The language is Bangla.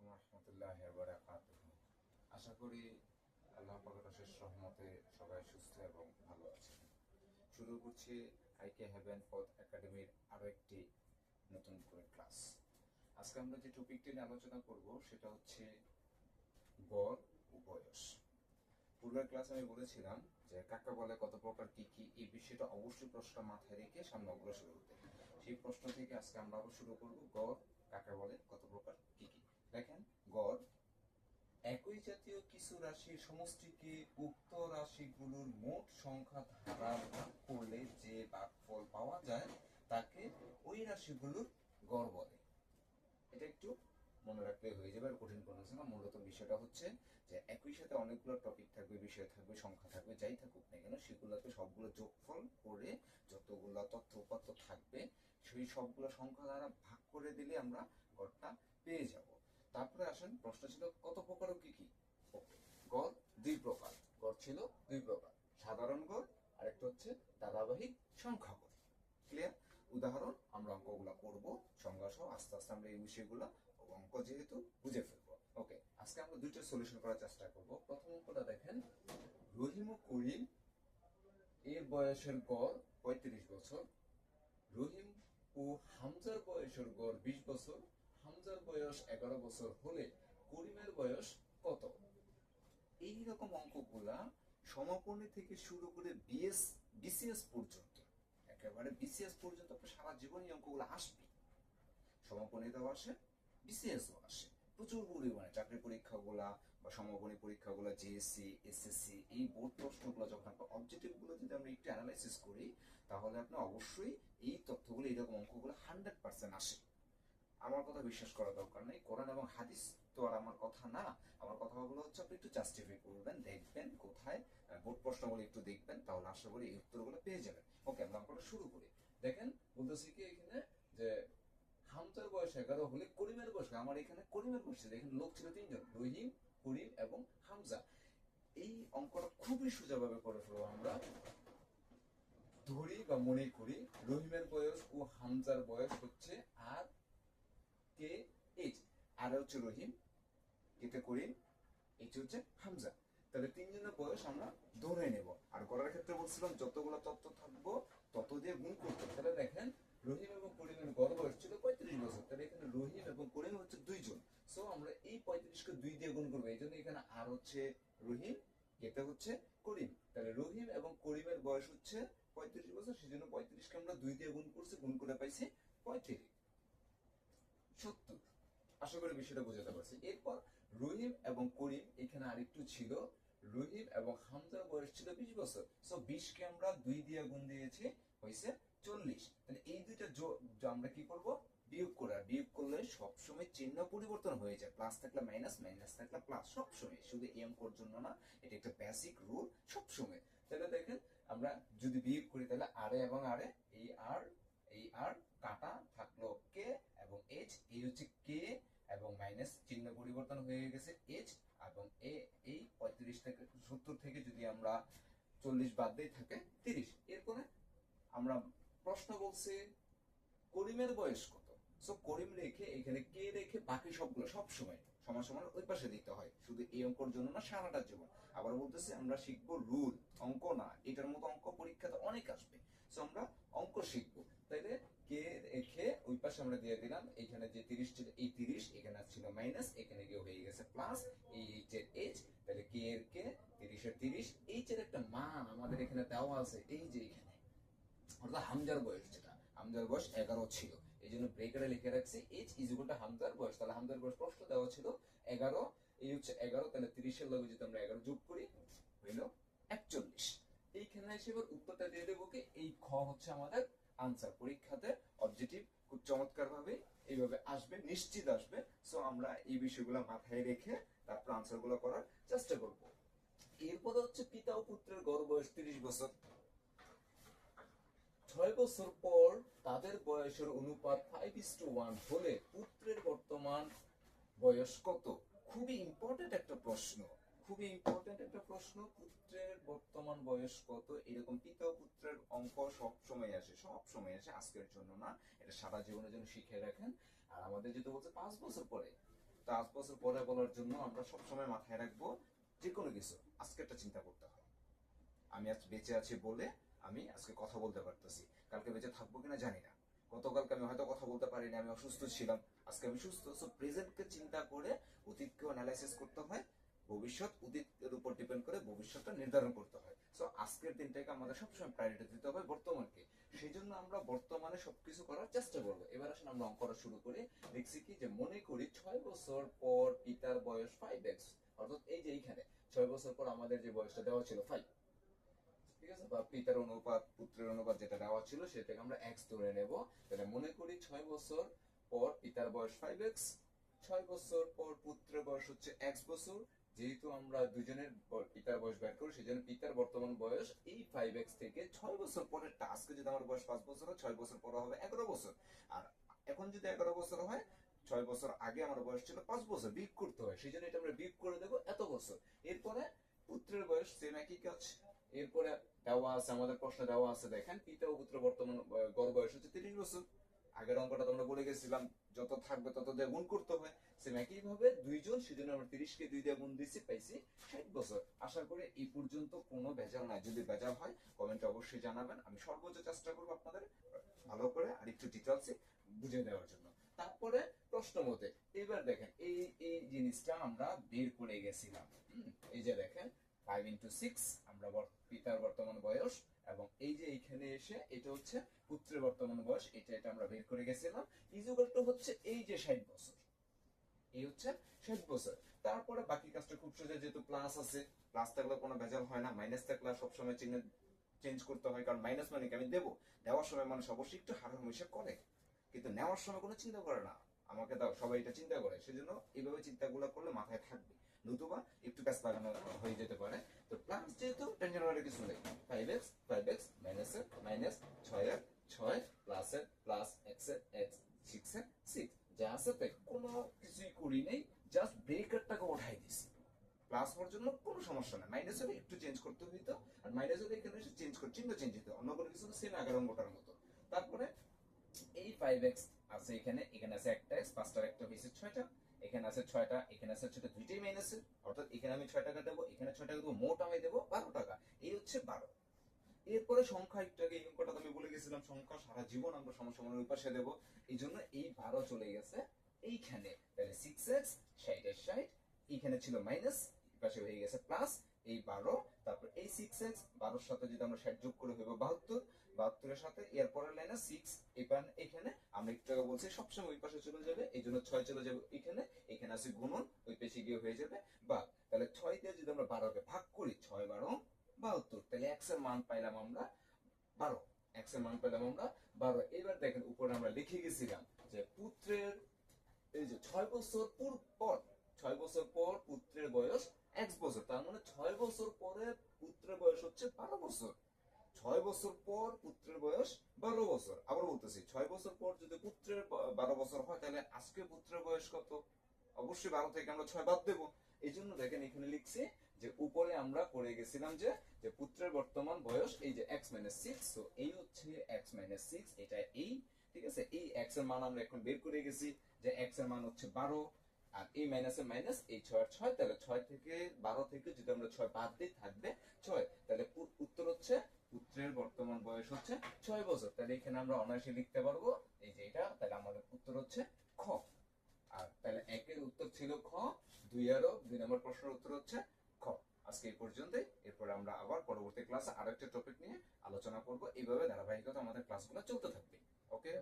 আলাইকুম রহমতুল্লাহ বারাকাতুহু। আশা করি আল্লাহ পাকের অশেষ রহমতে সবাই সুস্থ এবং ভালো আছেন। শুরু করছি আইকে হেভেন পথ একাডেমির আরো একটি নতুন করে ক্লাস। আজকে আমরা যে টপিকটি নিয়ে আলোচনা করব সেটা হচ্ছে গড় ও বয়স। পূর্বের ক্লাসে আমি বলেছিলাম যে কাকে বলে, কত প্রকার, কি কি, এই বিষয়টা অবশ্যই প্রশ্ন মাথায় রেখে সামনে অগ্রসর হতে। সেই প্রশ্ন থেকে আজকে আমরা আবার শুরু করব। গড় কাকে বলে, কত প্রকার, কি কি। দেখেন, গড় একই জাতীয় কিছু রাশির সমষ্টিকে উক্ত রাশিগুলোর মোট সংখ্যা দ্বারা ভাগ করলে যে ভাগফল পাওয়া যায় তাকে ওই রাশিগুলোর গড় বলে। এটা একটু মনে রাখলে হয়ে যাবে, আর কঠিন কোনো কিছু না। মূলত বিষয়টা হচ্ছে যে একই সাথে অনেকগুলো টপিক থাকবে, বিষয় থাকবে, সংখ্যা থাকবে, যাই থাকুক না কেন সেগুলোকে সবগুলো যোগফল করে যতগুলো তথ্য উপাত্ত থাকবে সেই সবগুলো সংখ্যা দ্বারা ভাগ করে দিলে আমরা গড়টা পেয়ে যাব। তারপরে আসেন, প্রশ্ন ছিল কত প্রকার ও কি কি। গড় দুই প্রকার। গড় ছিল দুই প্রকার, সাধারণ গড় আর একটা হচ্ছে ধারাবাহিক সংখ্যা গড়। ক্লিয়ার? উদাহরণ আমরা অঙ্কগুলো করব সংজ্ঞা সহ, আস্তে আস্তে আমরা এই বিষয়গুলো অঙ্ক যেহেতু বুঝে ফেলবো। ওকে, আজকে আমরা দুইটা সলিউশন করার চেষ্টা করব। প্রথম অঙ্কটা দেখেন, রহিম ও করিম এর বয়সের গড় ৩৫ বছর। রহিম ও হামজার বয়সের গড় ২০ বছর। হামজার বয়স ১১ বছর হলে করিমের বয়স কত? এইরকম অঙ্কগুলা সমাপনী থেকে শুরু করে বিসিএস পর্যন্ত, একেবারে বিসিএস পর্যন্ত সারা জীবন এই অঙ্কগুলো আসবে। সমাপনীতেও আসে, বিসিএসও আসে প্রচুর পরিমাণে। চাকরি পরীক্ষাগুলা বা সমাপনী পরীক্ষাগুলা, জিএসসি, এসএসসি, এই বোর্ড প্রশ্নগুলো যখন আপনার অবজেক্টিভ গুলো যদি আমরা একটু অ্যানালাইসিস করি, তাহলে আপনি অবশ্যই এই তথ্যগুলো, এইরকম অঙ্কগুলো 100% আসে। আমার কথা বিশ্বাস করার দরকার নেই, কোরআন এবং হাদিস তো আর আমার কথা না। আমার কথাগুলো হচ্ছে আপনি একটু জাস্টিফাই করবেন, দেখবেন কোথায় বোর্ড প্রশ্নগুলো একটু দেখবেন, তাহলে আশা করি এই উত্তরগুলো পেয়ে যাবেন। ওকে, আমরা অঙ্কটা শুরু করি। দেখেন, বলতেছি কি এখানে যে হামজার বয়স ১১ হলে করিমের বয়স, আমার এখানে করিমের বয়স, দেখেন লোক ছিল তিনজন, রহিম, করিম এবং হামজা। এই অঙ্কটা খুবই সোজাভাবে করে ফেলবো আমরা। ধরি বা মনে করি রহিমের বয়স ও হামজার বয়স হচ্ছে আর কে এইচ। আর হচ্ছে রহিম, কেতে করিম, এইচ হচ্ছে হামজা। তাহলে তিনজনের বয়স আমরা ধরে নেব। আর করার ক্ষেত্রে বলছিলাম যতগুলো তথ্য থাকবো তত দিয়ে গুণ করতে। তাহলে দেখেন, রহিম এবং করিমের গড় বয়স ছিল ৩৫ বছর। তাহলে এখানে রহিম এবং করিম হচ্ছে দুইজন। সো আমরা এই ৩৫কে ২ দিয়ে গুণ করবো। এই জন্য এখানে আর হচ্ছে রহিম, কেতে হচ্ছে করিম। তাহলে রহিম এবং করিমের বয়স হচ্ছে ৩৫ বছর, সেই জন্য ৩৫কে আমরা ২ দিয়ে গুণ করছি, গুণ করে পাইছি ৩৫, ৭০। আশা করি বিষয়টা বোঝাতে পারছি। এরপর রহিম এবং করিম এখানে আরেকটু ছিল, রহিম এবং হামজার বয়স ছিল ২০ বছর। সো ২০কে আমরা ২ দিয়ে গুণ দিয়েছি, হয়েছে ৪০। তাহলে এই দুইটা আমরা কি করব, বিয়োগ করা। বিয়োগ করলে সবসময় চিহ্ন পরিবর্তন হয়ে যায়, প্লাস থাকলে মাইনাস, মাইনাস থাকলে প্লাস, সবসময়। শুধু এই অঙ্কর জন্য না, এটা একটা বেসিক রুল সবসময়। তাহলে দেখেন, আমরা যদি বিয়োগ করি তাহলে আরে এবং আরে, এই আর কাটা থাকলো কে এবং এইচ, এই হচ্ছে কে এবং মাইনাস, চিহ্ন পরিবর্তন হয়ে গেছে এইচ এবং এই ৩৫ থেকে ৭০ থেকে যদি আমরা ৪০ বাদ দিই থাকে ৩০। এরপরে আমরা প্রশ্ন বলছে করিমের বয়স কত। সো করিম রেখে এখানে কে রেখে বাকি সবগুলো সবসময় সমান সমান ওই পাশে দিতে হয়, শুধু এই অঙ্কর জন্য না, সারাটার জীবন। আবার বলতেছে আমরা শিখবো রুল, অঙ্ক না। এটার মতো অঙ্ক পরীক্ষাতে অনেক আসবে। সো আমরা অঙ্ক শিখবো। তাইলে কে রেখে ওই পাশে আমরা দিয়ে দিলাম, এখানে যে ৩০ ছিল, এই ৩০ এখানে ছিল মাইনাস, এখানে গিয়ে হয়ে গেছে প্লাস, এই এইচ এর এইচ। তাহলে কে এর কে, ৩০ এর ৩০, এইচ এর একটা মান আমাদের এখানে দেওয়া আছে, এই যে এখানে, অর্থাৎ হামজার বয়স, যেটা হামজার বয়স ১১ ছিল, এই জন্য ব্রেকারে লিখে রাখছি এইচ ইজ ইকুয়াল টু হামজার বয়স। তাহলে হামজার বয়স প্রশ্ন দেওয়া ছিল ১১, এই হচ্ছে ১১। তাহলে ৩০ এর লগে যদি আমরা ১১ যোগ করি হইল ৪১। এইখানে এসে এবার উত্তরটা দিয়ে দেবো কি, এই খ হচ্ছে আমাদের আনসার। পরীক্ষাতে অবজেক্টিভ খুব চমৎকার ভাবে এইভাবে আসবে, নিশ্চিত আসবে। সো আমরা এই বিষয়গুলো মাথায় রেখে তারপর আনসার গুলো করার চেষ্টা করব। এরপরে হচ্ছে পিতা ও পুত্রের গড় বয়স ৩০ বছর। ৬ বছর পর তাদের বয়সের অনুপাত 5:1 হলে পুত্রের বর্তমান বয়স কত? খুবই ইম্পর্টেন্ট একটা প্রশ্ন, খুবই ইম্পর্টেন্ট একটা প্রশ্ন। পুত্রের বর্তমান বয়স কত, এরকম পিতা ও পুত্রের অঙ্ক সবসময় আসে, সবসময় আসে, আজকের জন্য না, এটা সারা জীবনের জন্য শিখে রাখেন। আর আমাদের যেটা বলছে 5 বছর পরে তো 5 বছর পরে বলার জন্য আমরা সবসময় মাথায় রাখবো যে কোনো কিছু আজকেরটা চিন্তা করতে হয়। আমি আজ বেঁচে আছি বলে আমি আজকে কথা বলতে পারতেছি, কালকে বেঁচে থাকবো কিনা জানি না। গতকালকে আমি হয়তো কথা বলতে পারিনি, আমি অসুস্থ ছিলাম, আজকে আমি সুস্থ। সো প্রেজেন্টকে চিন্তা করে অতীতকেও অ্যানালাইসিস করতে হয়, ভবিষ্যৎ অতীতের উপর ডিপেন্ড করে ভবিষ্যৎটা নির্ধারণ করতে হয়। সো আজকের দিনটাকে আমাদের সবসময় প্রায়োরিটি দিতে হবে বর্তমানকে। সেই জন্য আমরা বর্তমানে সবকিছু করার চেষ্টা করবো। এবার আসলে আমরা অঙ্ক করা শুরু করি। দেখছি কি যে মনে করি 6 বছর পর পিতার বয়স 5x, অর্থাৎ এই যে এইখানে 6 বছর পর আমাদের যে বয়সটা দেওয়া ছিল 5, ঠিক আছে, বা পিতার অনুপাত পুত্রের অনুপাত যেটা দেওয়া ছিল সেটাকে আমরা x ধরে নেব। তাহলে মনে করি 6 বছর পর পিতার বয়স 5x, 6 বছর পর পুত্রের বয়স হচ্ছে x বছর। যেহেতু আমরা দুজনের পিতার বয়স বের করি, সেই জন্য পিতার বর্তমান বয়স এই 5x থেকে 6 বছর পরের আজকে যদি আমার বয়স 5 বছর হয়, 6 বছর পরে হবে 11 বছর। আর এখন যদি 11 বছর হয়, 6 বছর আগে আমার বয়স ছিল 5 বছর, বিয়োগ করতে হয়, সেই জন্য এটা আমরা বিয়োগ করে দেবো এত বছর। এরপরে পুত্রের বয়স সেম একই কাজ। এরপরে দেওয়া আছে, আমাদের প্রশ্ন দেওয়া আছে, দেখেন পিতা ও পুত্র বর্তমান গড় বয়স হচ্ছে 30 বছর। আগের অঙ্কটা তোমরা বলে গেছিলাম যত থাকবে তত দিয়ে গুণ করতে হয়, সেম একই ভাবে দুইজন, সেজন্য আমরা 30কে 2 দিয়ে গুণ দিছি, পাইছি 60 বছর। আশা করি এই পর্যন্ত কোনো ভেজাল নাই। যদি ভেজাল হয় কমেন্টে অবশ্যই জানাবেন, আমি সর্বোচ্চ চেষ্টা করবো আপনাদের ভালো করে আর একটু ডিটেলসে বুঝিয়ে দেওয়ার জন্য। তারপরে প্রশ্ন মতে এবার দেখেন এই এই জিনিসটা আমরা বের করে গেছিলাম। এই যে দেখেন 5 × 6 আমরা পিতার বর্তমান বয়স, এবং এই যে এইখানে এসে এটা হচ্ছে পুত্রের বর্তমান বয়স, এটা আমরা বের করে গেছিলাম। ইকুয়াল টু হচ্ছে এই যে 60 বছর, এই হচ্ছে 60 বছর। তারপরে বাকি কাজটা খুব সোজা, যেহেতু প্লাস আছে, প্লাস থাকলে কোনো ভেজাল হয় না, মাইনাস থাকলে সবসময় চিহ্ন চেঞ্জ করতে হয়, কারণ মাইনাস মানে কি আমি দেবো, দেওয়ার সময় মানুষ অবশ্যই একটু হারামিশা করে, কিন্তু নেওয়ার সময় কোনো চিন্তা করে না, আমাকে দাও, সবাই এটা চিন্তা করে। সেজন্য এইভাবে চিন্তাগুলো করলে মাথায় থাকবে, নতুবা একটু কাজ লাগানো হয়ে যেতে পারে। তো প্লাস যেহেতু টেনশন করার কিছু নেই, 5x মাইনাসের মাইনাস, 6 6 প্লাসের প্লাস, এক্সের এক্স, 6 6, যা আছে তাই, কোনো কিছুই করি নেই, জাস্ট ব্রেকারটাকে উঠাই দিছি। প্লাস হওয়ার জন্য কোনো সমস্যা নেই, মাইনাস হলে একটু চেঞ্জ করতে হইতো, আর মাইনাস হলে এখানে এসে চেঞ্জ করে চিহ্ন চেঞ্জ হতো, অন্য কোনো কিছু সেম আগের অঙ্কটার মতো। তারপরে এই 5x আছে এখানে, এখানে আছে একটা x, 5টার একটা হয়েছে 6টা, এখানে আছে 6টা, এখানে আছে 6টা, দুইটাই মাইনাসের, অর্থাৎ এখানে আমি 6 টাকা দেবো, এখানে 6 টাকা দেবো, মোট আমি দেবো 12 টাকা। এই হচ্ছে 12। এরপরে সংখ্যা একটু আগে এই অঙ্কটা আমি বলে গেছিলাম, সংখ্যা সারা জীবন আমরা সমসমান ওই পাশে দেবো, এই জন্য এই 12 চলে গেছে এইখানে। তাহলে 6x 60 60, এইখানে ছিল মাইনাস, এই পাশে হয়ে গেছে প্লাস, এই 12, তারপর এই 6x 12-এর সাথে যদি আমরা 60 যোগ করে হইব 72, 72-এর সাথে এর পরের লাইনে 6, এখানে আমরা একটু আগে বলছি সবসময় ওই পাশে চলে যাবে, এই জন্য 6 চলে যাবে এখানে, এখানে আছে গুণন, ওই পেশে গিয়ে হয়ে যাবে বা। তাহলে 6 দিয়ে যদি আমরা 12কে ভাগ করি, 6 12 72, তাহলে x এর মান পাইলাম আমরা 12, x এর মান পেলাম আমরা 12। এবার দেখেন উপরে আমরা লিখে গেছিলাম যে পুত্রের, এই যে 6 বছর পর 6 বছর পর পুত্রের বয়স x বছর, তার মানে 6 বছর পরে পুত্রের বয়স হচ্ছে 12 বছর। 6 বছর পর পুত্রের বয়স 12 বছর। আবার বলতেছি 6 বছর পর যদি পুত্রের 12 বছর হয়, তাহলে আজকে পুত্রের বয়স কত? অবশ্যই 12 থেকে আমরা 6 বাদ দেবো। এই জন্য দেখেন এখানে লিখছি যে উপরে আমরা করে গেছিলাম যে যে পুত্রের বর্তমান বয়স এই যে x - 6, তো এই হচ্ছে x - 6, এটা এই, ঠিক আছে। এই x এর মান আমরা এখন বের করে গেছি যে x এর মান হচ্ছে 12, আর এই মাইনাসের মাইনাস, এই 6 আর 6, তাহলে 6 থেকে 12 থেকে যদি আমরা 6 বাদ দিই থাকবে 6, তাহলে উত্তর হচ্ছে পুত্রের বর্তমান বয়স হচ্ছে 6 বছর। তাহলে এখানে আমরা অনায়াসে লিখতে পারবো এই যে এটা, তাহলে আমাদের উত্তর হচ্ছে খ। আর তাহলে একের উত্তর ছিল খ, 2 নম্বর প্রশ্নের উত্তর হচ্ছে খ। আজকে এই পর্যন্তই, এরপর আমরা আবার পরবর্তী ক্লাসে আরেকটা টপিক নিয়ে আলোচনা করব। এইভাবে ধারাবাহিকতা আমাদের ক্লাসগুলো চলতে থাকবে। ওকে।